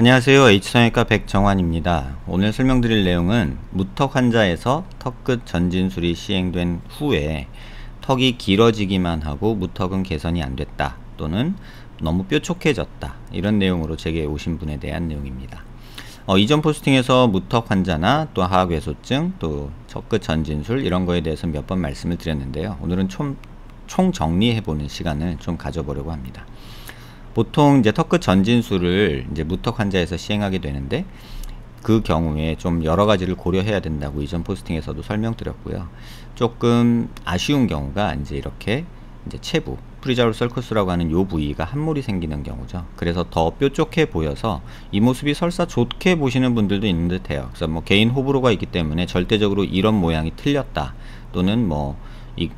안녕하세요. H성형외과 백정환입니다. 오늘 설명드릴 내용은 무턱 환자에서 턱끝 전진술이 시행된 후에 턱이 길어지기만 하고 무턱은 개선이 안 됐다 또는 너무 뾰족해졌다, 이런 내용으로 제게 오신 분에 대한 내용입니다. 이전 포스팅에서 무턱 환자나 또 하악외소증, 또 턱끝 전진술 이런 거에 대해서 몇 번 말씀을 드렸는데요. 오늘은 총 정리해보는 시간을 좀 가져보려고 합니다. 보통 이제 턱끝 전진술을 이제 무턱 환자에서 시행하게 되는데, 그 경우에 좀 여러 가지를 고려해야 된다고 이전 포스팅에서도 설명드렸고요. 조금 아쉬운 경우가 이제 이렇게 이제 체부, 프리자울 썰커스라고 하는 요 부위가 함몰이 생기는 경우죠. 그래서 더 뾰족해 보여서 이 모습이 설사 좋게 보시는 분들도 있는 듯해요. 그래서 뭐 개인 호불호가 있기 때문에 절대적으로 이런 모양이 틀렸다 또는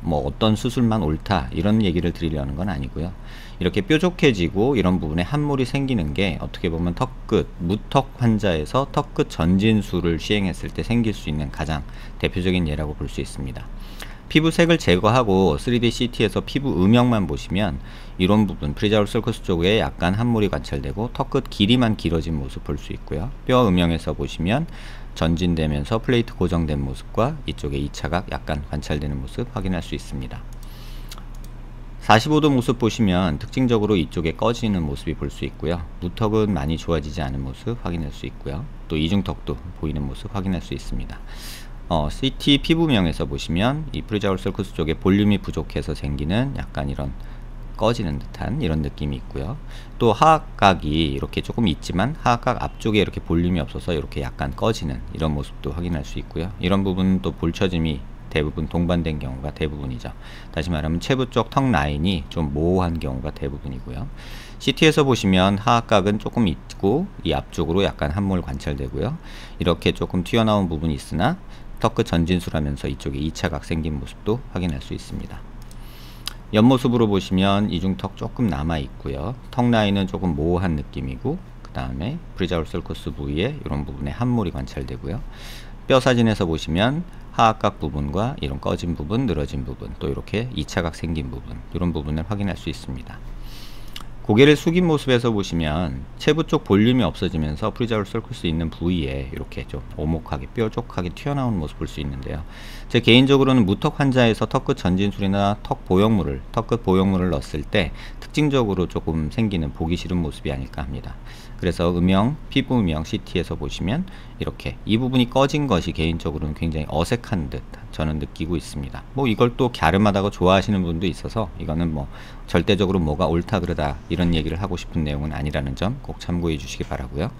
어떤 수술만 옳다 이런 얘기를 드리려는 건 아니고요. 이렇게 뾰족해지고 이런 부분에 함몰이 생기는 게 어떻게 보면 턱끝, 무턱 환자에서 턱끝 전진술을 시행했을 때 생길 수 있는 가장 대표적인 예라고 볼 수 있습니다. 피부색을 제거하고 3D CT에서 피부 음영만 보시면 이런 부분, 프리자울 썰커스 쪽에 약간 함몰이 관찰되고 턱끝 길이만 길어진 모습 볼 수 있고요. 뼈 음영에서 보시면 전진되면서 플레이트 고정된 모습과 이쪽에 2차각 약간 관찰되는 모습 확인할 수 있습니다. 45도 모습 보시면 특징적으로 이쪽에 꺼지는 모습이 볼 수 있고요. 무턱은 많이 좋아지지 않은 모습 확인할 수 있고요. 또 이중턱도 보이는 모습 확인할 수 있습니다. CT 피부명에서 보시면 이 프리자울 썰커스 쪽에 볼륨이 부족해서 생기는 약간 이런 꺼지는 듯한 이런 느낌이 있고요. 또 하악각이 이렇게 조금 있지만 하악각 앞쪽에 이렇게 볼륨이 없어서 이렇게 약간 꺼지는 이런 모습도 확인할 수 있고요. 이런 부분은 또 볼처짐이 대부분 동반된 경우가 대부분이죠. 다시 말하면 체부 쪽 턱 라인이 좀 모호한 경우가 대부분이고요. CT에서 보시면 하악각은 조금 있고 이 앞쪽으로 약간 함몰 관찰되고요. 이렇게 조금 튀어나온 부분이 있으나 턱끝 전진술하면서 이쪽에 2차각 생긴 모습도 확인할 수 있습니다. 옆모습으로 보시면 이중턱 조금 남아 있고요. 턱 라인은 조금 모호한 느낌이고, 그 다음에 프리자울 썰커스 부위에 이런 부분에 함몰이 관찰되고요. 뼈 사진에서 보시면 하악각 부분과 이런 꺼진 부분, 늘어진 부분, 또 이렇게 2차각 생긴 부분, 이런 부분을 확인할 수 있습니다. 고개를 숙인 모습에서 보시면 체부 쪽 볼륨이 없어지면서 프리자울 썰커스 있는 부위에 이렇게 좀 오목하게 뾰족하게 튀어나오는 모습 볼 수 있는데요. 제 개인적으로는 무턱 환자에서 턱끝 전진술이나 턱끝 보형물을 넣었을 때 특징적으로 조금 생기는 보기 싫은 모습이 아닐까 합니다. 그래서 피부 음영 CT에서 보시면 이렇게 이 부분이 꺼진 것이 개인적으로는 굉장히 어색한 듯 저는 느끼고 있습니다. 이걸 또 갸름하다고 좋아하시는 분도 있어서 이거는 절대적으로 뭐가 옳다 그르다 이런 얘기를 하고 싶은 내용은 아니라는 점 꼭 참고해 주시기 바라고요.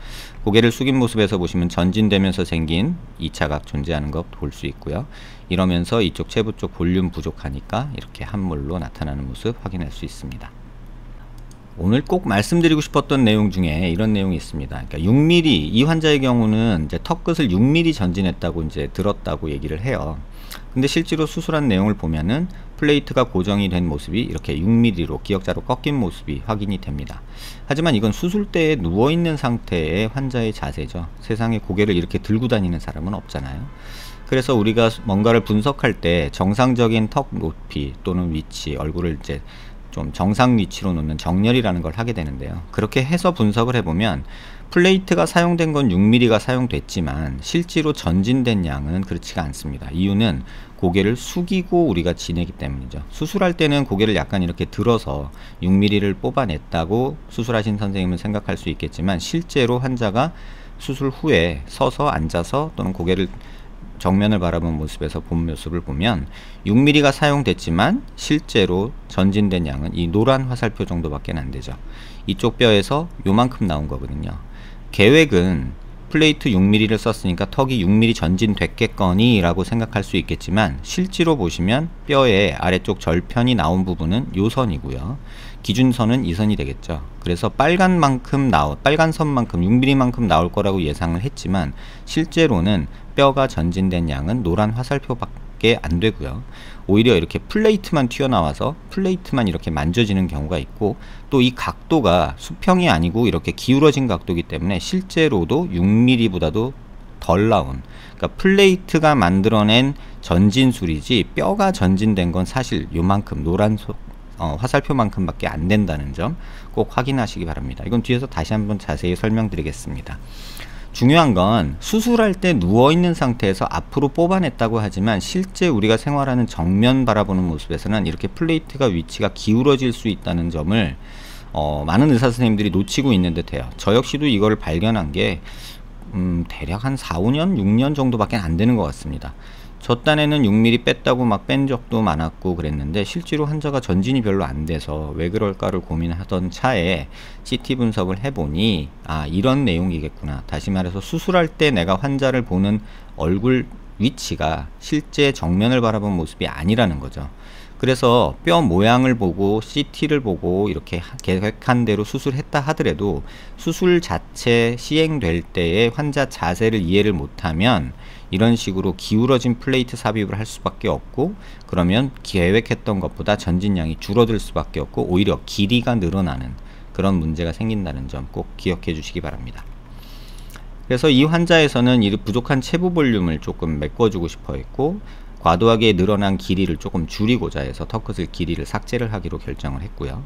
고개를 숙인 모습에서 보시면 전진되면서 생긴 2차각 존재하는 것 볼 수 있고요. 이러면서 이쪽 체부 쪽 볼륨 부족하니까 이렇게 함몰로 나타나는 모습 확인할 수 있습니다. 오늘 꼭 말씀드리고 싶었던 내용 중에 이런 내용이 있습니다. 그러니까 6mm, 이 환자의 경우는 이제 턱끝을 6mm 전진했다고 이제 들었다고 얘기를 해요. 근데 실제로 수술한 내용을 보면은 플레이트가 고정이 된 모습이 이렇게 6mm로 기역자로 꺾인 모습이 확인이 됩니다. 하지만 이건 수술 때에 누워있는 상태의 환자의 자세죠. 세상에 고개를 이렇게 들고 다니는 사람은 없잖아요. 그래서 우리가 뭔가를 분석할 때 정상적인 턱 높이 또는 위치, 얼굴을 이제 좀 정상 위치로 놓는 정렬이라는 걸 하게 되는데요. 그렇게 해서 분석을 해보면 플레이트가 사용된 건 6mm가 사용됐지만 실제로 전진된 양은 그렇지가 않습니다. 이유는 고개를 숙이고 우리가 지내기 때문이죠. 수술할 때는 고개를 약간 이렇게 들어서 6mm를 뽑아냈다고 수술하신 선생님은 생각할 수 있겠지만, 실제로 환자가 수술 후에 서서 앉아서 또는 고개를 정면을 바라본 모습에서 본 모습을 보면 6mm가 사용됐지만 실제로 전진된 양은 이 노란 화살표 정도밖에 안 되죠. 이쪽 뼈에서 요만큼 나온 거거든요. 계획은 플레이트 6mm를 썼으니까 턱이 6mm 전진됐겠거니 라고 생각할 수 있겠지만, 실제로 보시면 뼈의 아래쪽 절편이 나온 부분은 요 선이고요. 기준선은 이 선이 되겠죠. 그래서 빨간 선만큼 6mm만큼 나올 거라고 예상을 했지만 실제로는 뼈가 전진된 양은 노란 화살표밖에 안 되고요. 오히려 이렇게 플레이트만 튀어나와서 플레이트만 이렇게 만져지는 경우가 있고, 또 이 각도가 수평이 아니고 이렇게 기울어진 각도이기 때문에 실제로도 6mm보다도 덜 나온, 그러니까 플레이트가 만들어낸 전진술이지 뼈가 전진된 건 사실 요만큼 노란 화살표만큼밖에 안 된다는 점 꼭 확인하시기 바랍니다. 이건 뒤에서 다시 한번 자세히 설명드리겠습니다. 중요한 건 수술할 때 누워있는 상태에서 앞으로 뽑아냈다고 하지만 실제 우리가 생활하는 정면 바라보는 모습에서는 이렇게 플레이트가 위치가 기울어질 수 있다는 점을 많은 의사 선생님들이 놓치고 있는 듯해요. 저 역시도 이거를 발견한 게 대략 한 4, 5년, 6년 정도밖에 안 되는 것 같습니다. 저 딴에는 6mm 뺐다고 막 뺀 적도 많았고 그랬는데 실제로 환자가 전진이 별로 안 돼서 왜 그럴까를 고민하던 차에 CT 분석을 해보니 이런 내용이겠구나. 다시 말해서 수술할 때 내가 환자를 보는 얼굴 위치가 실제 정면을 바라본 모습이 아니라는 거죠. 그래서 뼈 모양을 보고 CT를 보고 이렇게 계획한 대로 수술했다 하더라도 수술 자체 시행될 때의 환자 자세를 이해를 못하면 이런 식으로 기울어진 플레이트 삽입을 할 수밖에 없고, 그러면 계획했던 것보다 전진량이 줄어들 수밖에 없고 오히려 길이가 늘어나는 그런 문제가 생긴다는 점 꼭 기억해 주시기 바랍니다. 그래서 이 환자에서는 이 부족한 체부 볼륨을 조금 메꿔주고 싶어 했고, 과도하게 늘어난 길이를 조금 줄이고자 해서 턱끝을 길이를 삭제를 하기로 결정을 했고요.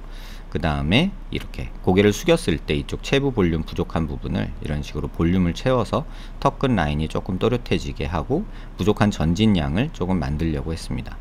그 다음에 이렇게 고개를 숙였을 때 이쪽 체부 볼륨 부족한 부분을 이런 식으로 볼륨을 채워서 턱끝 라인이 조금 또렷해지게 하고 부족한 전진량을 조금 만들려고 했습니다.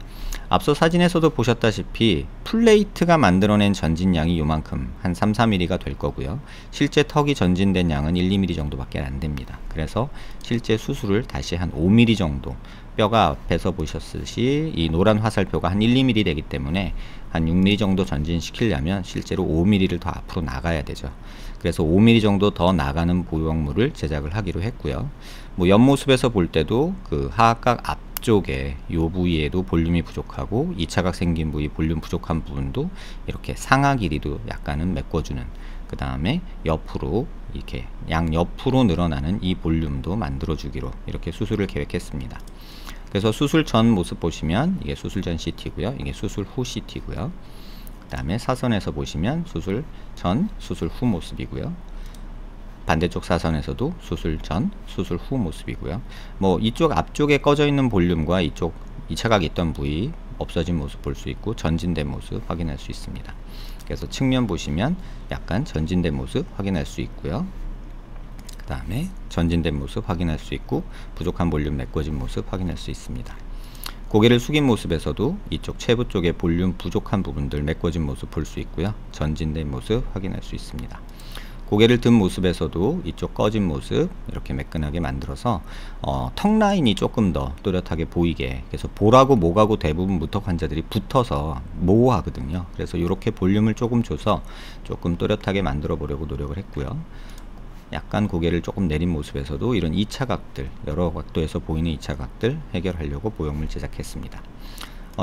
앞서 사진에서도 보셨다시피 플레이트가 만들어낸 전진량이 요만큼 한 3, 4mm가 될 거고요. 실제 턱이 전진된 양은 1, 2mm 정도밖에 안 됩니다. 그래서 실제 수술을 다시 한 5mm 정도, 뼈가 앞에서 보셨듯이 이 노란 화살표가 한 1, 2mm 되기 때문에 한 6mm 정도 전진시키려면 실제로 5mm를 더 앞으로 나가야 되죠. 그래서 5mm 정도 더 나가는 보형물을 제작을 하기로 했고요. 뭐 옆모습에서 볼 때도 그 하악각 앞쪽에 이 부위에도 볼륨이 부족하고 2차각 생긴 부위 볼륨 부족한 부분도 이렇게 상하 길이도 약간은 메꿔주는, 그 다음에 옆으로 이렇게 양옆으로 늘어나는 이 볼륨도 만들어주기로 이렇게 수술을 계획했습니다. 그래서 수술 전 모습 보시면 이게 수술 전 CT고요. 이게 수술 후 CT고요. 그 다음에 사선에서 보시면 수술 전, 수술 후 모습이고요. 반대쪽 사선에서도 수술 전, 수술 후 모습이고요. 뭐 이쪽 앞쪽에 꺼져 있는 볼륨과 이쪽 2차각 있던 부위 없어진 모습 볼 수 있고 전진된 모습 확인할 수 있습니다. 그래서 측면 보시면 약간 전진된 모습 확인할 수 있고요. 그 다음에 전진된 모습 확인할 수 있고 부족한 볼륨 메꿔진 모습 확인할 수 있습니다. 고개를 숙인 모습에서도 이쪽 체부 쪽에 볼륨 부족한 부분들 메꿔진 모습 볼 수 있고요. 전진된 모습 확인할 수 있습니다. 고개를 든 모습에서도 이쪽 꺼진 모습 이렇게 매끈하게 만들어서 턱 라인이 조금 더 또렷하게 보이게, 그래서 볼하고 목하고 대부분 무턱 환자들이 붙어서 모호하거든요. 그래서 이렇게 볼륨을 조금 줘서 조금 또렷하게 만들어 보려고 노력을 했고요. 약간 고개를 조금 내린 모습에서도 이런 2차각들, 여러 각도에서 보이는 2차각들 해결하려고 보형물 제작했습니다.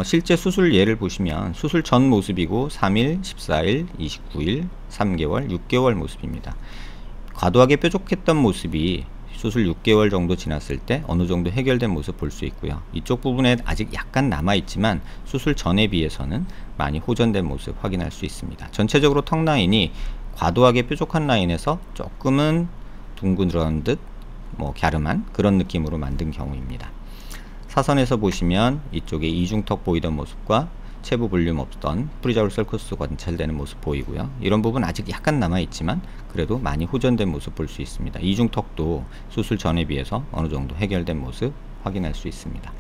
실제 수술 예를 보시면 수술 전 모습이고 3일, 14일, 29일, 3개월, 6개월 모습입니다. 과도하게 뾰족했던 모습이 수술 6개월 정도 지났을 때 어느 정도 해결된 모습 볼 수 있고요. 이쪽 부분에 아직 약간 남아 있지만 수술 전에 비해서는 많이 호전된 모습 확인할 수 있습니다. 전체적으로 턱 라인이 과도하게 뾰족한 라인에서 조금은 둥그런 듯 갸름한 그런 느낌으로 만든 경우입니다. 사선에서 보시면 이쪽에 이중턱 보이던 모습과 체부 볼륨 없던 프리자울 썰커스 관찰되는 모습 보이고요. 이런 부분 아직 약간 남아 있지만 그래도 많이 호전된 모습 볼 수 있습니다. 이중턱도 수술 전에 비해서 어느 정도 해결된 모습 확인할 수 있습니다.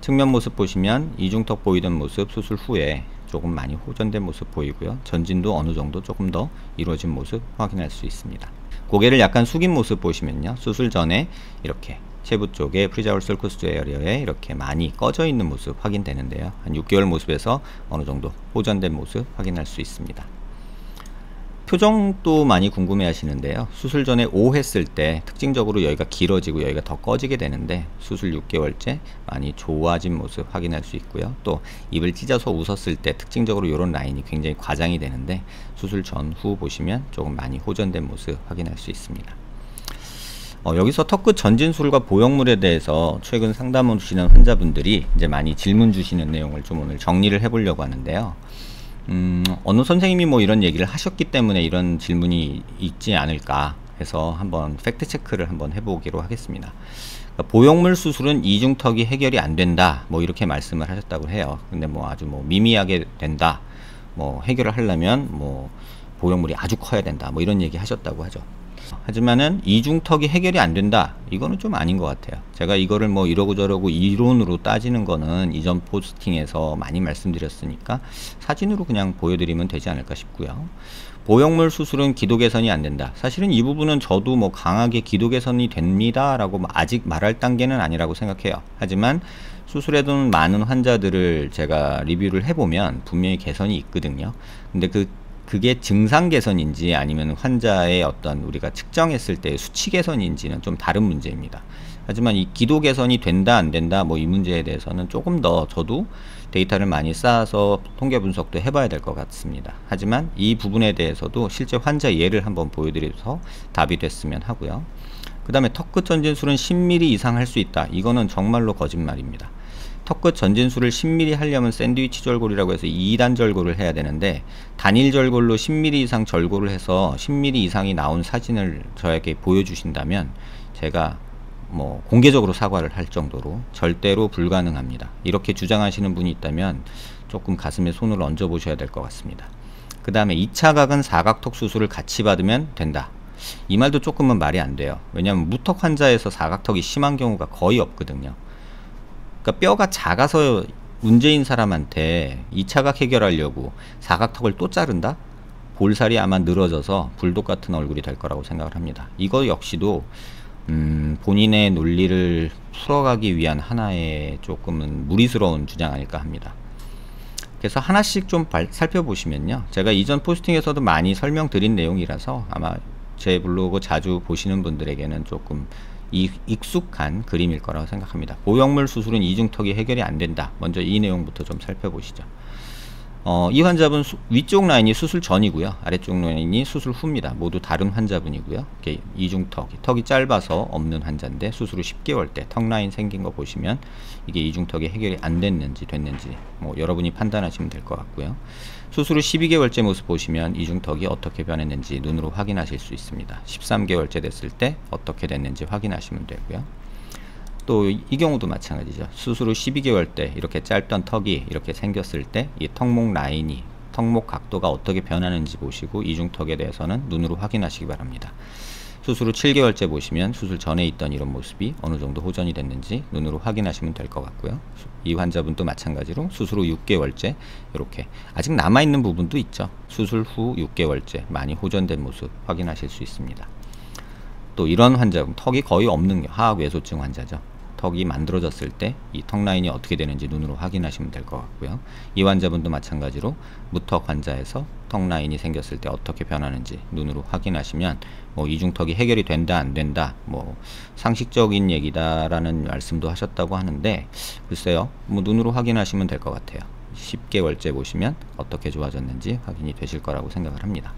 측면 모습 보시면 이중턱 보이던 모습 수술 후에 조금 많이 호전된 모습 보이고요. 전진도 어느 정도 조금 더 이루어진 모습 확인할 수 있습니다. 고개를 약간 숙인 모습 보시면요. 수술 전에 이렇게 체부 쪽에 프리자울 썰커스 에리어에 이렇게 많이 꺼져 있는 모습 확인되는데요. 한 6개월 모습에서 어느 정도 호전된 모습 확인할 수 있습니다. 표정도 많이 궁금해 하시는데요. 수술 전에 O 했을 때 특징적으로 여기가 길어지고 여기가 더 꺼지게 되는데 수술 6개월째 많이 좋아진 모습 확인할 수 있고요. 또 입을 찢어서 웃었을 때 특징적으로 이런 라인이 굉장히 과장이 되는데 수술 전후 보시면 조금 많이 호전된 모습 확인할 수 있습니다. 여기서 턱끝 전진술과 보형물에 대해서 최근 상담 주시는 환자분들이 이제 많이 질문 주시는 내용을 좀 오늘 정리를 해보려고 하는데요. 어느 선생님이 뭐 이런 얘기를 하셨기 때문에 이런 질문이 있지 않을까 해서 한번 팩트 체크를 한번 해보기로 하겠습니다. 보형물 수술은 이중턱이 해결이 안 된다, 뭐 이렇게 말씀을 하셨다고 해요. 근데 뭐 아주 뭐 미미하게 된다, 뭐 해결을 하려면 뭐 보형물이 아주 커야 된다, 뭐 이런 얘기 하셨다고 하죠. 하지만은 이중턱이 해결이 안 된다, 이거는 좀 아닌 것 같아요. 제가 이거를 뭐 이러고 저러고 이론으로 따지는 거는 이전 포스팅에서 많이 말씀드렸으니까 사진으로 그냥 보여드리면 되지 않을까 싶고요. 보형물 수술은 기도 개선이 안 된다. 사실은 이 부분은 저도 뭐 강하게 기도 개선이 됩니다 라고 아직 말할 단계는 아니라고 생각해요. 하지만 수술해둔 많은 환자들을 제가 리뷰를 해보면 분명히 개선이 있거든요. 근데 그게 증상 개선인지 아니면 환자의 어떤 우리가 측정했을 때 수치 개선인지는 좀 다른 문제입니다. 하지만 이 기도 개선이 된다 안 된다 뭐 이 문제에 대해서는 조금 더 저도 데이터를 많이 쌓아서 통계 분석도 해봐야 될 것 같습니다. 하지만 이 부분에 대해서도 실제 환자 예를 한번 보여드려서 답이 됐으면 하고요. 그 다음에 턱끝 전진술은 10mm 이상 할 수 있다. 이거는 정말로 거짓말입니다. 턱끝 전진술을 10mm 하려면 샌드위치 절골이라고 해서 2단 절골을 해야 되는데, 단일 절골로 10mm 이상 절골을 해서 10mm 이상이 나온 사진을 저에게 보여주신다면 제가 뭐 공개적으로 사과를 할 정도로 절대로 불가능합니다. 이렇게 주장하시는 분이 있다면 조금 가슴에 손을 얹어 보셔야 될 것 같습니다. 그 다음에 2차 각은 사각턱 수술을 같이 받으면 된다. 이 말도 조금은 말이 안 돼요. 왜냐하면 무턱 환자에서 사각턱이 심한 경우가 거의 없거든요. 그러니까 뼈가 작아서 문제인 사람한테 2차 각 해결하려고 사각턱을 또 자른다? 볼살이 아마 늘어져서 불독 같은 얼굴이 될 거라고 생각을 합니다. 이거 역시도 본인의 논리를 풀어가기 위한 하나의 조금은 무리스러운 주장 아닐까 합니다. 그래서 하나씩 좀 살펴보시면요, 제가 이전 포스팅에서도 많이 설명드린 내용이라서 아마 제 블로그 자주 보시는 분들에게는 조금 익숙한 그림일 거라고 생각합니다. 보형물 수술은 이중턱이 해결이 안 된다. 먼저 이 내용부터 좀 살펴보시죠. 이 환자분 위쪽 라인이 수술 전이고요, 아래쪽 라인이 수술 후입니다. 모두 다른 환자분이고요. 턱이 짧아서 없는 환자인데 수술 후 10개월 때 턱 라인 생긴 거 보시면 이게 이중턱이 해결이 안 됐는지 됐는지 뭐 여러분이 판단하시면 될 것 같고요. 수술 후 12개월째 모습 보시면 이중턱이 어떻게 변했는지 눈으로 확인하실 수 있습니다. 13개월째 됐을 때 어떻게 됐는지 확인하시면 되고요. 또 이 경우도 마찬가지죠. 수술 후 12개월 때 이렇게 짧던 턱이 이렇게 생겼을 때 이 턱목 라인이, 턱목 각도가 어떻게 변하는지 보시고 이중턱에 대해서는 눈으로 확인하시기 바랍니다. 수술 후 7개월째 보시면 수술 전에 있던 이런 모습이 어느 정도 호전이 됐는지 눈으로 확인하시면 될 것 같고요. 이 환자분도 마찬가지로 수술 후 6개월째 이렇게 아직 남아있는 부분도 있죠. 수술 후 6개월째 많이 호전된 모습 확인하실 수 있습니다. 또 이런 환자분, 턱이 거의 없는 하악외소증 환자죠. 턱이 만들어졌을 때 이 턱 라인이 어떻게 되는지 눈으로 확인하시면 될 것 같고요. 이 환자분도 마찬가지로 무턱 환자에서 턱 라인이 생겼을 때 어떻게 변하는지 눈으로 확인하시면 뭐 이중턱이 해결이 된다 안 된다 뭐 상식적인 얘기다라는 말씀도 하셨다고 하는데, 글쎄요, 뭐 눈으로 확인하시면 될 것 같아요. 10개월째 보시면 어떻게 좋아졌는지 확인이 되실 거라고 생각을 합니다.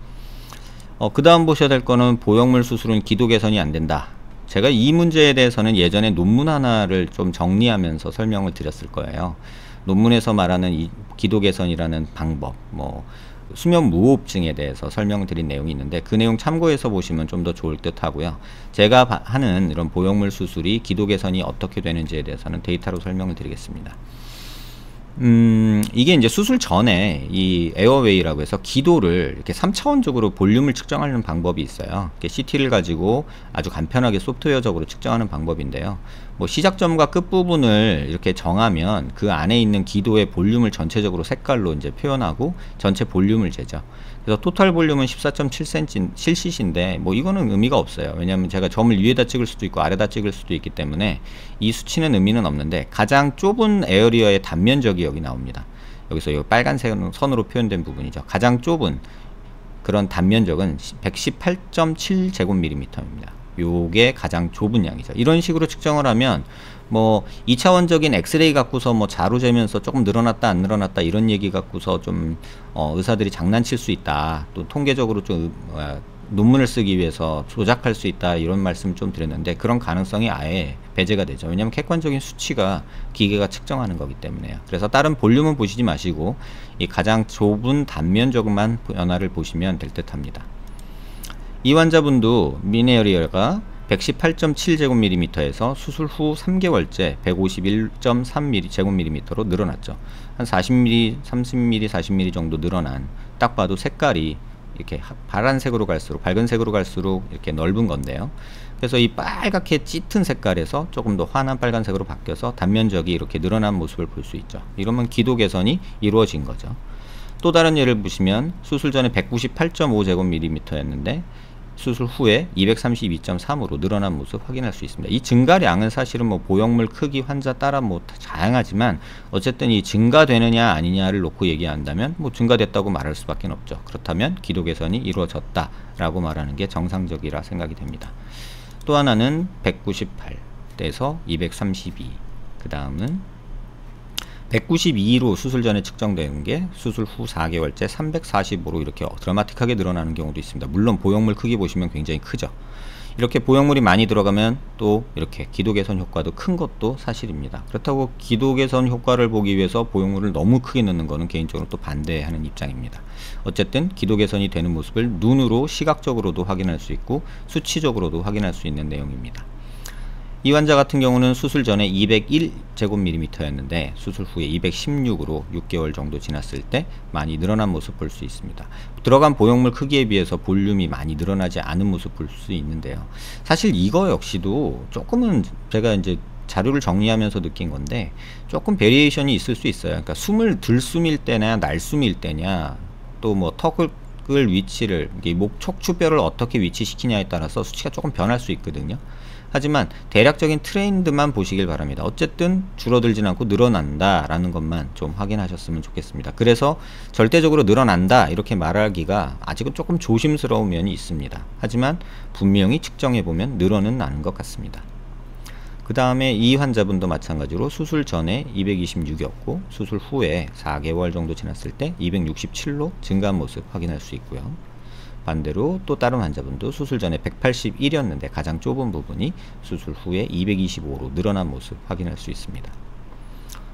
그 다음 보셔야 될 거는 보형물 수술은 기도 개선이 안 된다. 제가 이 문제에 대해서는 예전에 논문 하나를 좀 정리하면서 설명을 드렸을 거예요. 논문에서 말하는 이 기도 개선이라는 방법, 뭐 수면 무호흡증에 대해서 설명을 드린 내용이 있는데 그 내용 참고해서 보시면 좀 더 좋을 듯 하고요. 제가 하는 이런 보형물 수술이 기도 개선이 어떻게 되는지에 대해서는 데이터로 설명을 드리겠습니다. 이게 이제 수술 전에 이 에어웨이라고 해서 기도를 이렇게 3차원적으로 볼륨을 측정하는 방법이 있어요. CT를 가지고 아주 간편하게 소프트웨어적으로 측정하는 방법인데요. 뭐 시작점과 끝부분을 이렇게 정하면 그 안에 있는 기도의 볼륨을 전체적으로 색깔로 이제 표현하고 전체 볼륨을 재죠. 그래서 토탈 볼륨은 14.7cc인데 뭐 이거는 의미가 없어요. 왜냐하면 제가 점을 위에다 찍을 수도 있고 아래다 찍을 수도 있기 때문에 이 수치는 의미는 없는데, 가장 좁은 에어리어의 단면적이 여기 나옵니다. 여기서 이 빨간색 선으로 표현된 부분이죠. 가장 좁은 그런 단면적은 118.7제곱밀리미터입니다. 요게 가장 좁은 양이죠. 이런 식으로 측정을 하면 뭐 2차원적인 엑스레이 갖고서 뭐 자로 재면서 조금 늘어났다 안 늘어났다 이런 얘기 갖고서 좀 의사들이 장난칠 수 있다, 또 통계적으로 좀 논문을 쓰기 위해서 조작할 수 있다, 이런 말씀 좀 드렸는데 그런 가능성이 아예 배제가 되죠. 왜냐하면 객관적인 수치가 기계가 측정하는 거기 때문에요. 그래서 다른 볼륨은 보시지 마시고 이 가장 좁은 단면적만 변화를 보시면 될 듯 합니다. 이 환자분도 미네어리어가 118.7제곱밀리미터에서 수술 후 3개월째 151.3제곱밀리미터로 늘어났죠. 한 40mm, 30mm, 40mm 정도 늘어난, 딱 봐도 색깔이 이렇게 파란색으로 갈수록, 밝은 색으로 갈수록 이렇게 넓은 건데요. 그래서 이 빨갛게 짙은 색깔에서 조금 더 환한 빨간색으로 바뀌어서 단면적이 이렇게 늘어난 모습을 볼 수 있죠. 이러면 기도 개선이 이루어진 거죠. 또 다른 예를 보시면 수술 전에 198.5제곱밀리미터였는데 수술 후에 232.3으로 늘어난 모습 확인할 수 있습니다. 이 증가량은 사실은 뭐 보형물 크기 환자 따라 뭐 다양하지만 어쨌든 이 증가되느냐 아니냐를 놓고 얘기한다면 뭐 증가됐다고 말할 수밖에 없죠. 그렇다면 기도 개선이 이루어졌다라고 말하는 게 정상적이라 생각이 됩니다. 또 하나는 198에서 232, 그 다음은 192로 수술 전에 측정되는 게 수술 후 4개월째 345로 이렇게 드라마틱하게 늘어나는 경우도 있습니다. 물론 보형물 크기 보시면 굉장히 크죠. 이렇게 보형물이 많이 들어가면 또 이렇게 기도 개선 효과도 큰 것도 사실입니다. 그렇다고 기도 개선 효과를 보기 위해서 보형물을 너무 크게 넣는 거는 개인적으로 또 반대하는 입장입니다. 어쨌든 기도 개선이 되는 모습을 눈으로 시각적으로도 확인할 수 있고 수치적으로도 확인할 수 있는 내용입니다. 이 환자 같은 경우는 수술 전에 201제곱밀리미터였는데 수술 후에 216으로 6개월 정도 지났을 때 많이 늘어난 모습 볼 수 있습니다. 들어간 보형물 크기에 비해서 볼륨이 많이 늘어나지 않은 모습 볼 수 있는데요. 사실 이거 역시도 조금은 제가 이제 자료를 정리하면서 느낀 건데 조금 베리에이션이 있을 수 있어요. 그러니까 숨을 들숨일 때냐 날숨일 때냐, 또 뭐 턱을 위치를, 목 척추뼈를 어떻게 위치시키냐에 따라서 수치가 조금 변할 수 있거든요. 하지만 대략적인 트렌드만 보시길 바랍니다. 어쨌든 줄어들진 않고 늘어난다 라는 것만 좀 확인하셨으면 좋겠습니다. 그래서 절대적으로 늘어난다 이렇게 말하기가 아직은 조금 조심스러운 면이 있습니다. 하지만 분명히 측정해보면 늘어는 나는 것 같습니다. 그 다음에 이 환자분도 마찬가지로 수술 전에 226이었고 수술 후에 4개월 정도 지났을 때 267로 증가한 모습 확인할 수 있고요. 반대로 또 다른 환자분도 수술 전에 181이었는데 가장 좁은 부분이 수술 후에 225로 늘어난 모습 확인할 수 있습니다.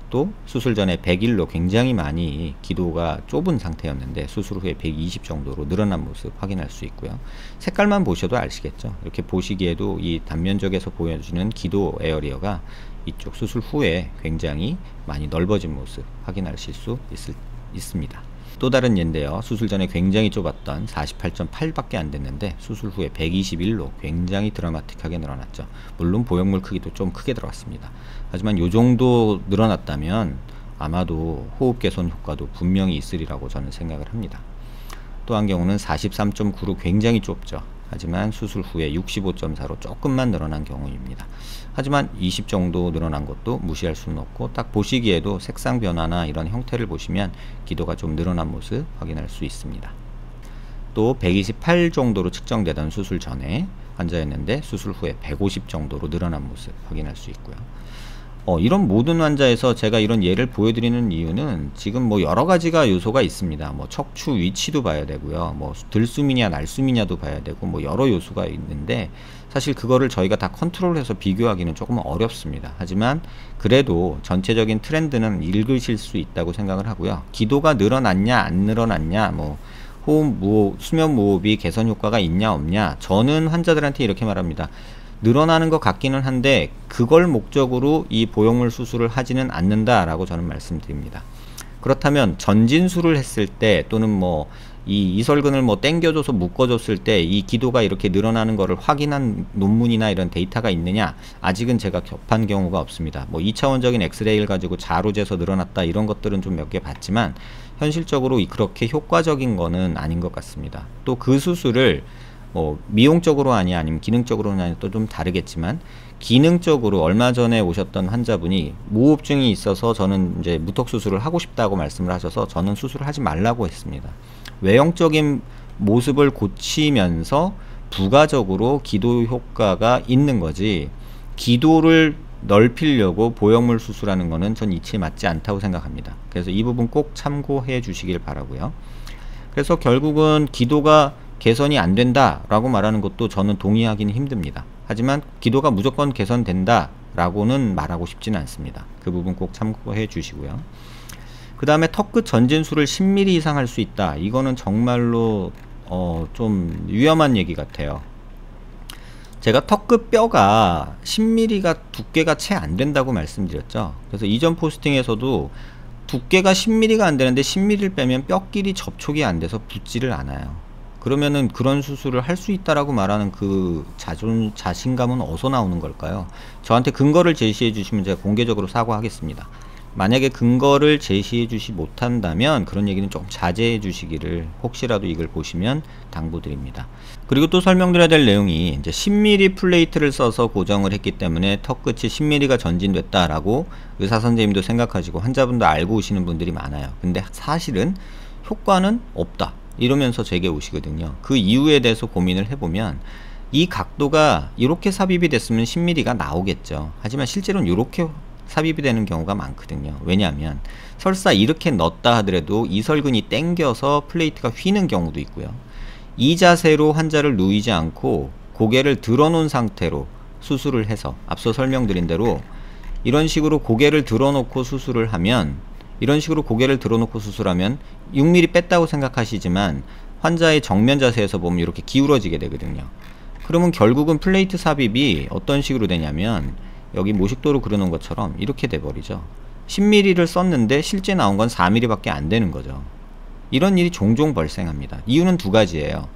또 수술 전에 101로 굉장히 많이 기도가 좁은 상태였는데 수술 후에 120 정도로 늘어난 모습 확인할 수 있고요. 색깔만 보셔도 아시겠죠. 이렇게 보시기에도 이 단면적에서 보여주는 기도 에어리어가 이쪽 수술 후에 굉장히 많이 넓어진 모습 확인하실 수 있습니다. 또 다른 예인데요. 수술 전에 굉장히 좁았던 48.8밖에 안 됐는데 수술 후에 121로 굉장히 드라마틱하게 늘어났죠. 물론 보형물 크기도 좀 크게 들어갔습니다. 하지만 이 정도 늘어났다면 아마도 호흡 개선 효과도 분명히 있으리라고 저는 생각을 합니다. 또 한 경우는 43.9로 굉장히 좁죠. 하지만 수술 후에 65.4로 조금만 늘어난 경우입니다. 하지만 20 정도 늘어난 것도 무시할 수는 없고 딱 보시기에도 색상 변화나 이런 형태를 보시면 기도가 좀 늘어난 모습 확인할 수 있습니다. 또 128 정도로 측정되던 수술 전에 환자였는데 수술 후에 150 정도로 늘어난 모습 확인할 수 있고요. 이런 모든 환자에서 제가 이런 예를 보여드리는 이유는 지금 뭐 여러 가지가 요소가 있습니다. 뭐 척추 위치도 봐야 되고요. 뭐 들숨이냐 날숨이냐도 봐야 되고 뭐 여러 요소가 있는데 사실 그거를 저희가 다 컨트롤해서 비교하기는 조금 어렵습니다. 하지만 그래도 전체적인 트렌드는 읽으실 수 있다고 생각을 하고요. 기도가 늘어났냐 안 늘어났냐, 뭐 호흡, 수면 무호흡이 개선 효과가 있냐 없냐, 저는 환자들한테 이렇게 말합니다. 늘어나는 것 같기는 한데 그걸 목적으로 이 보형물 수술을 하지는 않는다 라고 저는 말씀드립니다. 그렇다면 전진술을 했을 때 또는 뭐 이 이설근을 뭐 당겨줘서 묶어줬을 때 이 기도가 이렇게 늘어나는 것을 확인한 논문이나 이런 데이터가 있느냐, 아직은 제가 접한 경우가 없습니다. 뭐 2차원적인 엑스레이를 가지고 자로 재서 늘어났다 이런 것들은 좀 몇 개 봤지만 현실적으로 그렇게 효과적인 거는 아닌 것 같습니다. 또 그 수술을 뭐 미용적으로 하냐 아니면 기능적으로 하냐 또 좀 다르겠지만 기능적으로 얼마 전에 오셨던 환자분이 무호흡증이 있어서 저는 이제 무턱 수술을 하고 싶다고 말씀을 하셔서 저는 수술을 하지 말라고 했습니다. 외형적인 모습을 고치면서 부가적으로 기도 효과가 있는 거지 기도를 넓히려고 보형물 수술하는 거는 전 이치에 맞지 않다고 생각합니다. 그래서 이 부분 꼭 참고해 주시길 바라고요. 그래서 결국은 기도가 개선이 안 된다 라고 말하는 것도 저는 동의하기는 힘듭니다. 하지만 기도가 무조건 개선된다 라고는 말하고 싶지는 않습니다. 그 부분 꼭 참고해 주시고요. 그 다음에 턱끝 전진술을 10mm 이상 할 수 있다. 이거는 정말로 좀 위험한 얘기 같아요. 제가 턱끝 뼈가 10mm가 두께가 채 안 된다고 말씀드렸죠. 그래서 이전 포스팅에서도 두께가 10mm가 안 되는데 10mm를 빼면 뼈끼리 접촉이 안 돼서 붙지를 않아요. 그러면은 그런 수술을 할 수 있다라고 말하는 그 자신감은 어디서 나오는 걸까요? 저한테 근거를 제시해 주시면 제가 공개적으로 사과하겠습니다. 만약에 근거를 제시해 주시 못한다면 그런 얘기는 조금 자제해 주시기를 혹시라도 이걸 보시면 당부드립니다. 그리고 또 설명드려야 될 내용이 이제 10mm 플레이트를 써서 고정을 했기 때문에 턱끝이 10mm가 전진됐다라고 의사 선생님도 생각하시고 환자분도 알고 오시는 분들이 많아요. 근데 사실은 효과는 없다 이러면서 제게 오시거든요. 그 이유에 대해서 고민을 해보면 이 각도가 이렇게 삽입이 됐으면 10mm가 나오겠죠. 하지만 실제로는 이렇게 삽입이 되는 경우가 많거든요. 왜냐하면 설사 이렇게 넣었다 하더라도 이설근이 땡겨서 플레이트가 휘는 경우도 있고요. 이 자세로 환자를 누이지 않고 고개를 들어 놓은 상태로 수술을 해서 앞서 설명드린 대로 이런 식으로 고개를 들어 놓고 수술을 하면 6mm 뺐다고 생각하시지만 환자의 정면 자세에서 보면 이렇게 기울어지게 되거든요. 그러면 결국은 플레이트 삽입이 어떤 식으로 되냐면 여기 모식도로 그려놓은 것처럼 이렇게 돼버리죠. 10mm를 썼는데 실제 나온 건 4mm 밖에 안 되는 거죠. 이런 일이 종종 발생합니다. 이유는 두 가지예요.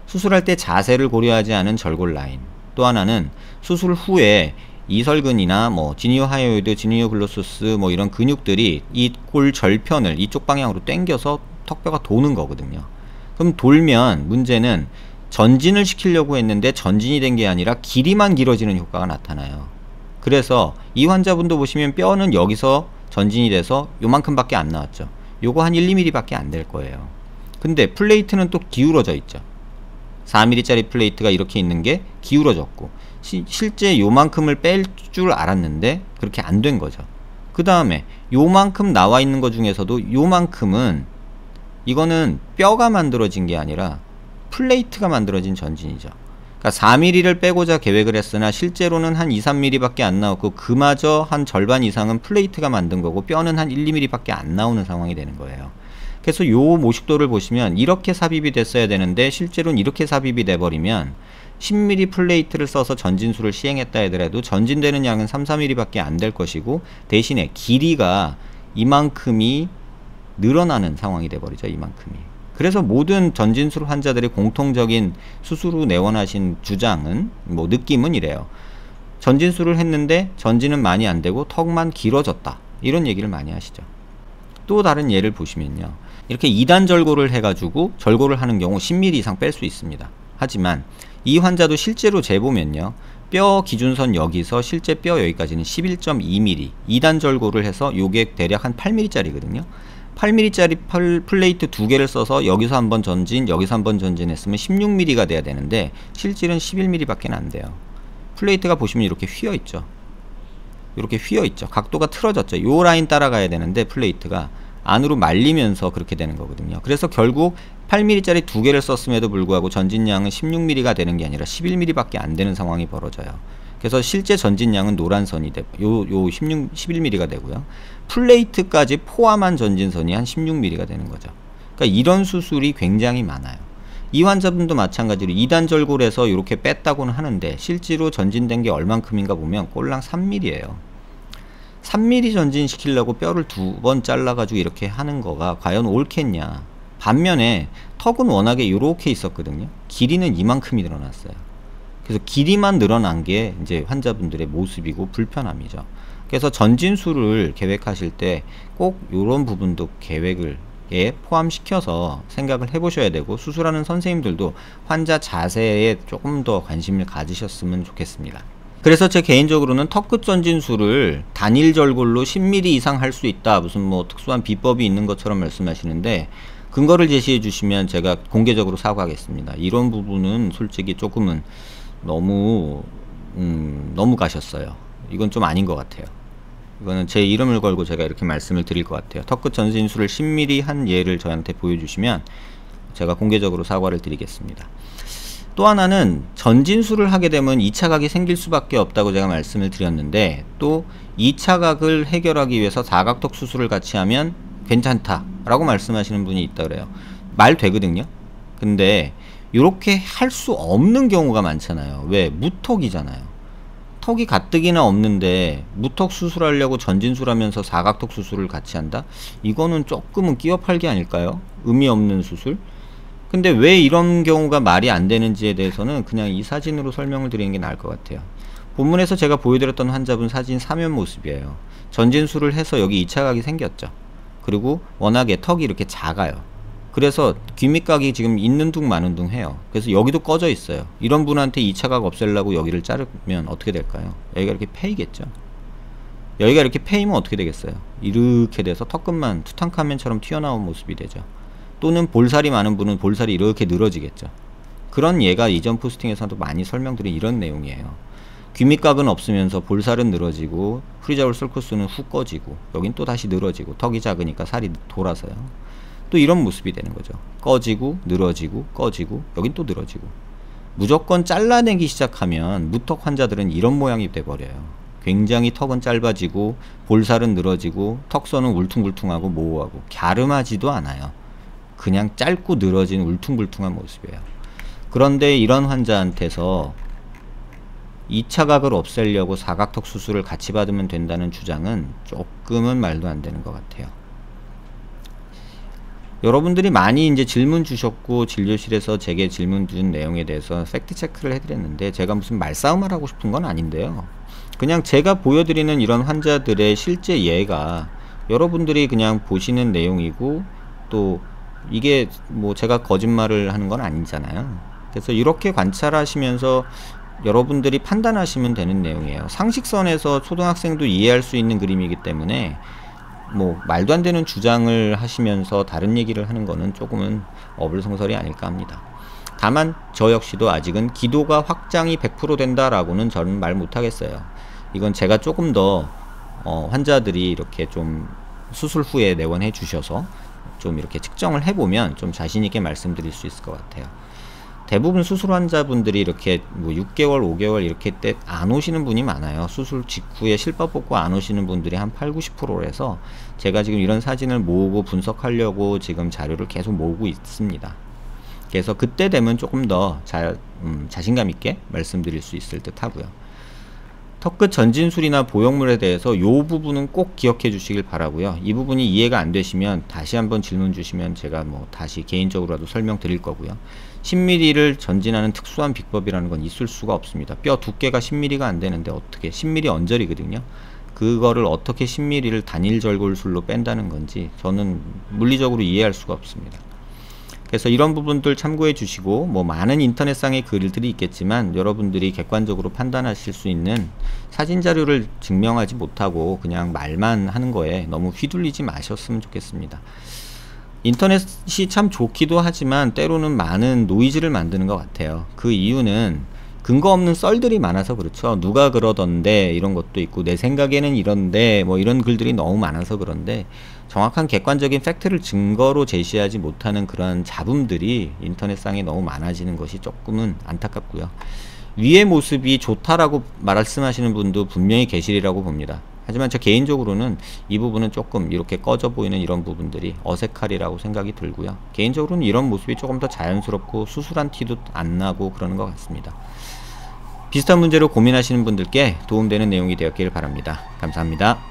수술할 때 자세를 고려하지 않은 절골 라인, 또 하나는 수술 후에 이설근이나 뭐 지니오 하이오이드, 지니오 글로소스 뭐 이런 근육들이 이 골 절편을 이쪽 방향으로 당겨서 턱뼈가 도는 거거든요. 그럼 돌면 문제는 전진을 시키려고 했는데 전진이 된 게 아니라 길이만 길어지는 효과가 나타나요. 그래서 이 환자분도 보시면 뼈는 여기서 전진이 돼서 요만큼 밖에 안 나왔죠. 요거 한 1~2mm 밖에 안 될 거예요. 근데 플레이트는 또 기울어져 있죠. 4mm 짜리 플레이트가 이렇게 있는 게 기울어졌고 실제 요만큼을 뺄 줄 알았는데 그렇게 안 된 거죠. 그 다음에 요만큼 나와 있는 것 중에서도 요만큼은 이거는 뼈가 만들어진 게 아니라 플레이트가 만들어진 전진이죠. 그러니까 4mm를 빼고자 계획을 했으나 실제로는 한 2~3mm 밖에 안 나왔고 그마저 한 절반 이상은 플레이트가 만든 거고 뼈는 한 1~2mm 밖에 안 나오는 상황이 되는 거예요. 그래서 요 모식도를 보시면 이렇게 삽입이 됐어야 되는데 실제로는 이렇게 삽입이 돼버리면 10mm 플레이트를 써서 전진술을 시행했다 하더라도 전진되는 양은 3~4mm 밖에 안 될 것이고 대신에 길이가 이만큼이 늘어나는 상황이 돼버리죠. 이만큼이. 그래서 모든 전진술 환자들의 공통적인 수술 후 내원하신 주장은 느낌은 이래요. 전진술을 했는데 전진은 많이 안 되고 턱만 길어졌다. 이런 얘기를 많이 하시죠. 또 다른 예를 보시면요. 이렇게 2단 절골을 해가지고 절골을 하는 경우 10mm 이상 뺄 수 있습니다. 하지만 이 환자도 실제로 재보면요. 뼈 기준선 여기서 실제 뼈 여기까지는 11.2mm 2단 절골을 해서 요게 대략 한 8mm 짜리거든요. 8mm 짜리 플레이트 2개를 써서 여기서 한번 전진, 여기서 한번 전진했으면 16mm가 돼야 되는데 실질은 11mm 밖에 안 돼요. 플레이트가 보시면 이렇게 휘어 있죠. 이렇게 휘어 있죠. 각도가 틀어졌죠. 요 라인 따라가야 되는데 플레이트가 안으로 말리면서 그렇게 되는 거거든요. 그래서 결국 8mm 짜리 2개를 썼음에도 불구하고 전진량은 16mm가 되는 게 아니라 11mm 밖에 안 되는 상황이 벌어져요. 그래서 실제 전진량은 노란선이 되고 요 11mm가 되고요. 플레이트까지 포함한 전진선이 한 16mm가 되는 거죠. 그러니까 이런 수술이 굉장히 많아요. 이 환자분도 마찬가지로 2단 절골에서 이렇게 뺐다고는 하는데 실제로 전진된 게 얼만큼인가 보면 꼴랑 3mm예요. 3mm 전진시키려고 뼈를 2번 잘라가지고 이렇게 하는 거가 과연 옳겠냐. 반면에 턱은 워낙에 이렇게 있었거든요. 길이는 이만큼이 늘어났어요. 그래서 길이만 늘어난 게 이제 환자분들의 모습이고 불편함이죠. 그래서 전진술을 계획하실 때 꼭 이런 부분도 계획을 포함시켜서 생각을 해보셔야 되고 수술하는 선생님들도 환자 자세에 조금 더 관심을 가지셨으면 좋겠습니다. 그래서 제 개인적으로는 턱끝 전진술을 단일 절골로 10mm 이상 할 수 있다 무슨 특수한 비법이 있는 것처럼 말씀하시는데 근거를 제시해 주시면 제가 공개적으로 사과하겠습니다. 이런 부분은 솔직히 조금은 너무 가셨어요. 이건 좀 아닌 것 같아요. 이거는 제 이름을 걸고 제가 이렇게 말씀을 드릴 것 같아요. 턱끝 전진술을 10mm 한 예를 저한테 보여주시면 제가 공개적으로 사과를 드리겠습니다. 또 하나는 전진술을 하게 되면 2차 각이 생길 수밖에 없다고 제가 말씀을 드렸는데 또 2차 각을 해결하기 위해서 사각턱 수술을 같이 하면 괜찮다 라고 말씀하시는 분이 있다 그래요. 말 되거든요. 근데 이렇게 할 수 없는 경우가 많잖아요. 왜? 무턱이잖아요. 턱이 가뜩이나 없는데 무턱 수술하려고 전진술하면서 사각턱 수술을 같이 한다? 이거는 조금은 끼어 팔기 아닐까요? 의미 없는 수술? 근데 왜 이런 경우가 말이 안 되는지에 대해서는 그냥 이 사진으로 설명을 드리는 게 나을 것 같아요. 본문에서 제가 보여드렸던 환자분 사진 3면 모습이에요. 전진술을 해서 여기 2차 각이 생겼죠. 그리고 워낙에 턱이 이렇게 작아요. 그래서 귀밑각이 지금 있는 둥 마는 둥 해요. 그래서 여기도 꺼져 있어요. 이런 분한테 2차 각 없애려고 여기를 자르면 어떻게 될까요? 여기가 이렇게 패이겠죠. 여기가 이렇게 패이면 어떻게 되겠어요? 이렇게 돼서 턱끝만 투탕카멘처럼 튀어나온 모습이 되죠. 또는 볼살이 많은 분은 볼살이 이렇게 늘어지겠죠. 그런 예가 이전 포스팅에서도 많이 설명드린 이런 내용이에요. 귀밑각은 없으면서 볼살은 늘어지고 프리자울 썰커스는 훅 꺼지고 여긴 또 다시 늘어지고 턱이 작으니까 살이 돌아서요. 또 이런 모습이 되는 거죠. 꺼지고 늘어지고 꺼지고 여긴 또 늘어지고. 무조건 잘라내기 시작하면 무턱 환자들은 이런 모양이 돼버려요. 굉장히 턱은 짧아지고 볼살은 늘어지고 턱선은 울퉁불퉁하고 모호하고 갸름하지도 않아요. 그냥 짧고 늘어진 울퉁불퉁한 모습이에요. 그런데 이런 환자한테서 2차 각을 없애려고 사각턱 수술을 같이 받으면 된다는 주장은 조금은 말도 안 되는 것 같아요. 여러분들이 많이 이제 질문 주셨고 진료실에서 제게 질문 준 내용에 대해서 팩트 체크를 해드렸는데 제가 무슨 말싸움을 하고 싶은 건 아닌데요. 그냥 제가 보여드리는 이런 환자들의 실제 예가 여러분들이 그냥 보시는 내용이고 또 이게 뭐 제가 거짓말을 하는 건 아니잖아요. 그래서 이렇게 관찰하시면서 여러분들이 판단하시면 되는 내용이에요. 상식선에서 초등학생도 이해할 수 있는 그림이기 때문에 뭐 말도 안 되는 주장을 하시면서 다른 얘기를 하는 거는 조금은 어불성설이 아닐까 합니다. 다만 저 역시도 아직은 기도가 확장이 100% 된다라고는 저는 말 못하겠어요. 이건 제가 조금 더 환자들이 이렇게 좀 수술 후에 내원해 주셔서 좀 이렇게 측정을 해보면 좀 자신있게 말씀드릴 수 있을 것 같아요. 대부분 수술 환자분들이 이렇게 뭐 6개월, 5개월 이렇게 때 안 오시는 분이 많아요. 수술 직후에 실밥 뽑고 안 오시는 분들이 한 8, 90%라서 제가 지금 이런 사진을 모으고 분석하려고 지금 자료를 계속 모으고 있습니다. 그래서 그때 되면 조금 더 자신감 있게 말씀드릴 수 있을 듯 하고요. 턱끝 전진술이나 보형물에 대해서 이 부분은 꼭 기억해 주시길 바라고요. 이 부분이 이해가 안 되시면 다시 한번 질문 주시면 제가 뭐 다시 개인적으로라도 설명드릴 거고요. 10mm를 전진하는 특수한 비법이라는 건 있을 수가 없습니다. 뼈 두께가 10mm가 안 되는데 어떻게 10mm 언저리거든요. 그거를 어떻게 10mm를 단일 절골술로 뺀다는 건지 저는 물리적으로 이해할 수가 없습니다. 그래서 이런 부분들 참고해 주시고 뭐 많은 인터넷상의 글들이 있겠지만 여러분들이 객관적으로 판단하실 수 있는 사진 자료를 증명하지 못하고 그냥 말만 하는 거에 너무 휘둘리지 마셨으면 좋겠습니다. 인터넷이 참 좋기도 하지만 때로는 많은 노이즈를 만드는 것 같아요. 그 이유는 근거 없는 썰들이 많아서 그렇죠. 누가 그러던데 이런 것도 있고 내 생각에는 이런데 뭐 이런 글들이 너무 많아서 그런데 정확한 객관적인 팩트를 증거로 제시하지 못하는 그런 잡음들이 인터넷상에 너무 많아지는 것이 조금은 안타깝고요. 위의 모습이 좋다라고 말씀하시는 분도 분명히 계시리라고 봅니다. 하지만 저 개인적으로는 이 부분은 조금 이렇게 꺼져 보이는 이런 부분들이 어색하리라고 생각이 들고요. 개인적으로는 이런 모습이 조금 더 자연스럽고 수술한 티도 안 나고 그러는 것 같습니다. 비슷한 문제로 고민하시는 분들께 도움되는 내용이 되었길 바랍니다. 감사합니다.